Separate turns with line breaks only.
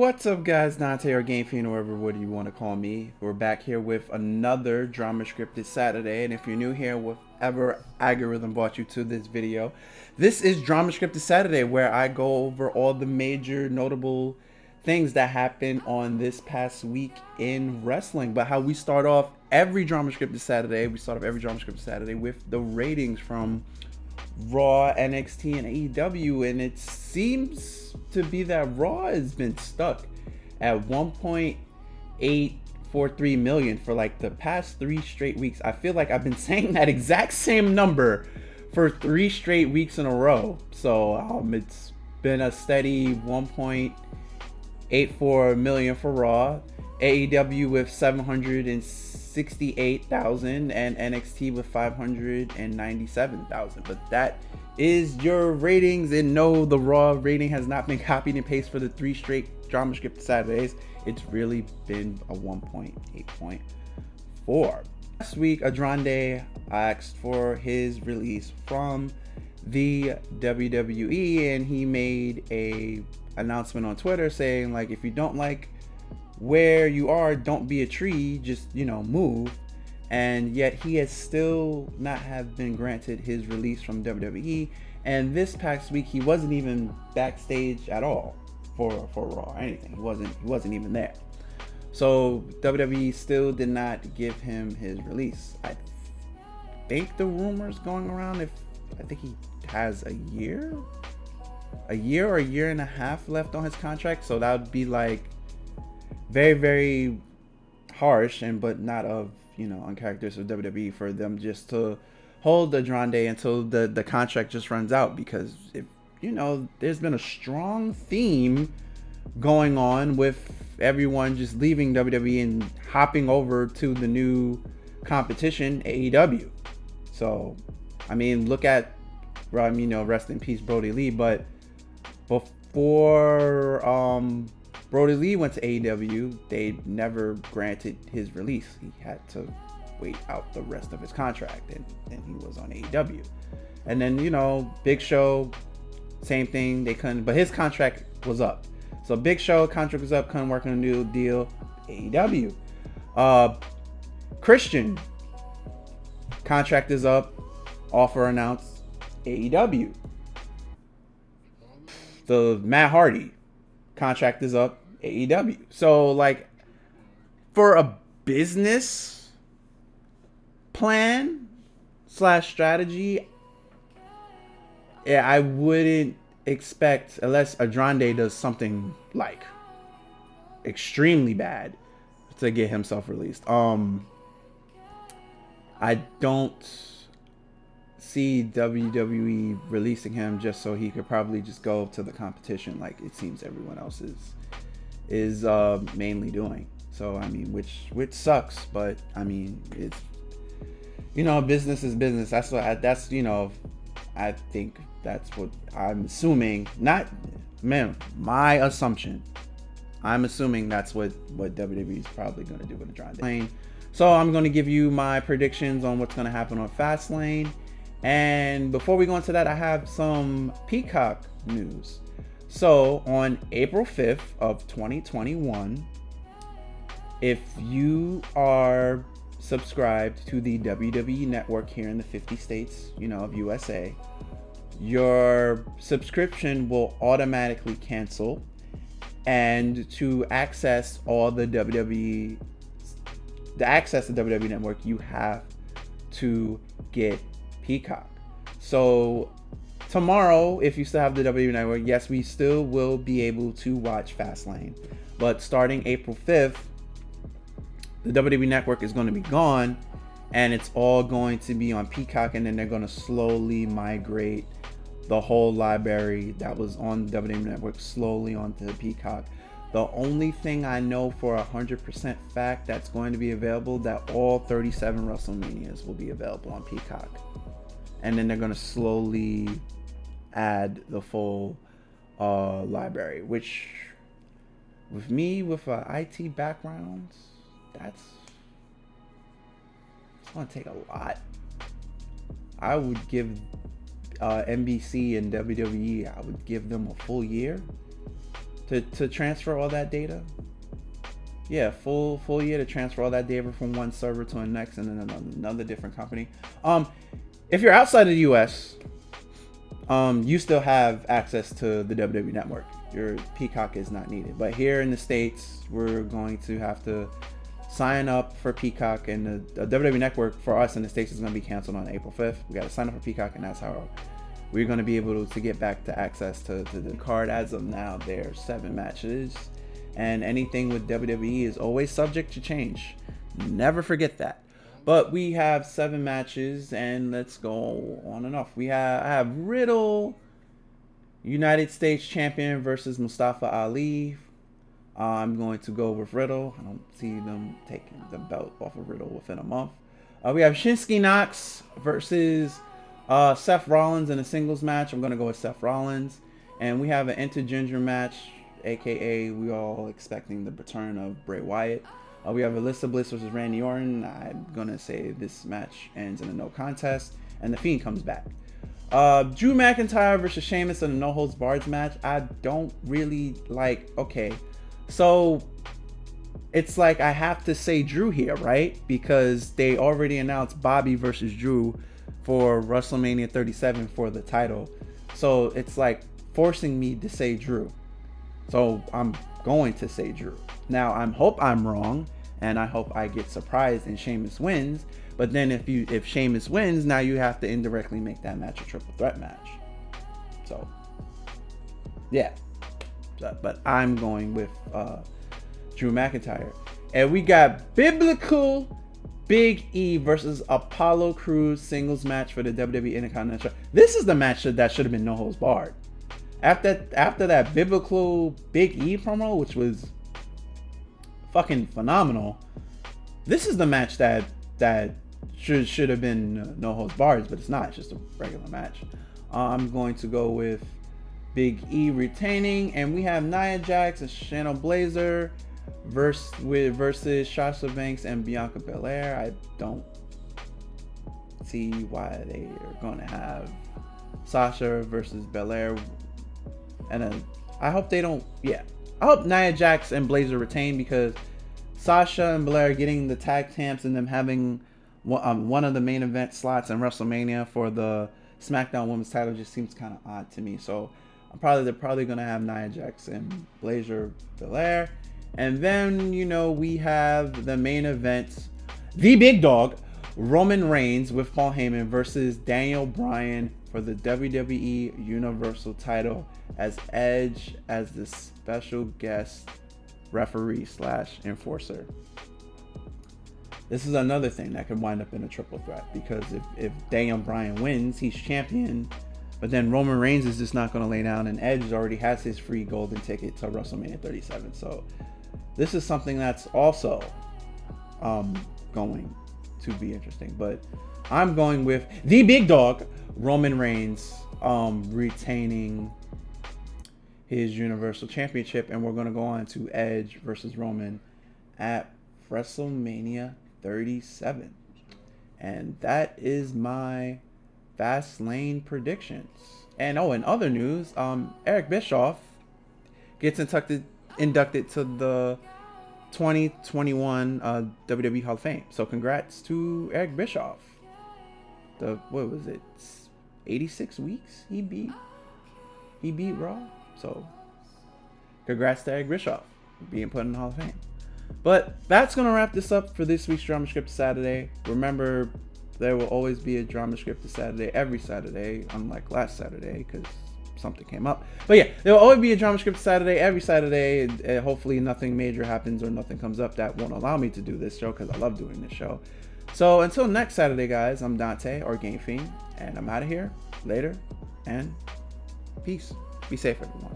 What's up, guys? Dante or Game Fiend, or whatever you want to call me. We're back here with another Dramascripted Saturday, and if you're new here, whatever algorithm brought you to this video, this is Dramascripted Saturday, where I go over all the major notable things that happened on this past week in wrestling. But how we start off every Dramascripted Saturday, with the ratings from Raw, NXT, and AEW, and it seems to be that Raw has been stuck at 1.843 million for like the past 3 straight weeks. I feel like I've been saying that exact same number for 3 straight weeks in a row. So it's been a steady 1.84 million for Raw, AEW with 768,000, and NXT with 597,000. But that is your ratings, and no, the Raw rating has not been copied and pasted for the 3 straight Dramascripted Saturdays. It's really been a 1.8.4. Last week, Andrade asked for his release from the WWE, and he made a announcement on Twitter saying, like, if you don't like where you are, don't be a tree, just, move. And yet he has still not have been granted his release from WWE, and this past week he wasn't even backstage at all for Raw or anything. He wasn't even there. So WWE still did not give him his release. I think the rumors going around, I think he has a year or a year and a half left on his contract, so that would be like very, very harsh, but not of uncharacteristic of WWE for them just to hold Andrade until the contract just runs out, because if there's been a strong theme going on with everyone just leaving WWE and hopping over to the new competition, AEW. So I mean, look at rest in peace Brody Lee, but before Brody Lee went to AEW, they never granted his release. He had to wait out the rest of his contract, and he was on AEW. And then, Big Show, same thing. They couldn't, but his contract was up. So Big Show contract was up, couldn't work on a new deal, AEW. Christian contract is up, offer announced, AEW. The Matt Hardy contract is up, AEW. So, like, for a business plan / strategy, I wouldn't expect, unless Andrade does something like extremely bad, to get himself released. I don't see WWE releasing him just so he could probably just go to the competition like it seems everyone else is mainly doing. So I mean, which sucks, but I mean, it's business is business. I think that's what I'm assuming. My assumption. I'm assuming that's what WWE is probably going to do with Andrade. So I'm going to give you my predictions on what's going to happen on Fastlane. And before we go into that, I have some Peacock news. So on April 5th of 2021, if you are subscribed to the WWE network here in the 50 states, of USA, your subscription will automatically cancel. And to access all the WWE network, you have to get Peacock. So tomorrow, if you still have the WWE network, yes, we still will be able to watch Fastlane. But starting April 5th, the WWE network is going to be gone, and it's all going to be on Peacock, and then they're going to slowly migrate the whole library that was on the WWE network slowly onto Peacock. The only thing I know for 100% fact that's going to be available, that all 37 WrestleManias will be available on Peacock. And then they're going to slowly add the full library, which with me, with an IT background, it's going to take a lot. I would give NBC and WWE, I would give them a full year to transfer all that data. Yeah, full year to transfer all that data from one server to the next, and then another different company. If you're outside of the US, you still have access to the WWE Network. Your Peacock is not needed. But here in the States, we're going to have to sign up for Peacock, and the WWE Network for us in the States is going to be canceled on April 5th. We got to sign up for Peacock, and that's how we're going to be able to get back to access to the card. As of now, there's 7 matches, and anything with WWE is always subject to change. Never forget that. But we have 7 matches, and let's go on and off. I have Riddle, United States Champion versus Mustafa Ali. I'm going to go with Riddle. I don't see them taking the belt off of Riddle within a month. We have Shinsuke Knox versus Seth Rollins in a singles match. I'm going to go with Seth Rollins. And we have an intergender match, aka we all expecting the return of Bray Wyatt. We have Alyssa Bliss versus Randy Orton. I'm going to say this match ends in a no contest, and The Fiend comes back. Drew McIntyre versus Sheamus in a no holds barred match. I don't really like. Okay, so it's like I have to say Drew here, right? Because they already announced Bobby versus Drew for WrestleMania 37 for the title. So it's like forcing me to say Drew. So I'm going to say Drew. Now I hope I'm wrong, and I hope I get surprised and Sheamus wins. But then if Sheamus wins, now you have to indirectly make that match a triple threat match. So yeah. But I'm going with Drew McIntyre. And we got Biblical Big E versus Apollo Crews singles match for the WWE Intercontinental. This is the match that should have been no holds barred. After that Biblical Big E promo, which was fucking phenomenal, this is the match that should have been no holds barred, but it's not. It's just a regular match. I'm going to go with Big E retaining, and we have Nia Jax and Shayna Baszler versus Sasha Banks and Bianca Belair. I don't see why they are going to have Sasha versus Belair, and I hope they don't. Yeah, I hope Nia Jax and Baszler retain, because Sasha and Belair getting the tag champs and them having one of the main event slots in WrestleMania for the SmackDown Women's title just seems kind of odd to me. So they're probably gonna have Nia Jax and Baszler Belair, and then we have the main event, the big dog Roman Reigns with Paul Heyman versus Daniel Bryan for the WWE Universal title, as Edge as the special guest referee / enforcer. This is another thing that could wind up in a triple threat, because if Daniel Bryan wins, he's champion, but then Roman Reigns is just not going to lay down, and Edge already has his free golden ticket to WrestleMania 37. So this is something that's also going to be interesting. But I'm going with the big dog Roman Reigns retaining his Universal Championship, and we're going to go on to Edge versus Roman at WrestleMania 37. And that is my Fastlane predictions. And in other news, Eric Bischoff gets inducted to the 2021 WWE Hall of Fame. So congrats to Eric Bischoff. What was it? 86 weeks he beat Raw. So congrats to Eric Bischoff being put in the Hall of Fame. But that's going to wrap this up for this week's Dramascripted Saturday. Remember, there will always be a Dramascripted Saturday every Saturday, unlike last Saturday because something came up. But yeah, there will always be a Dramascripted Saturday every Saturday. And hopefully nothing major happens or nothing comes up that won't allow me to do this show, because I love doing this show. So until next Saturday, guys, I'm Dante, or Game Fiend, and I'm out of here. Later, and peace. Be safe, everyone.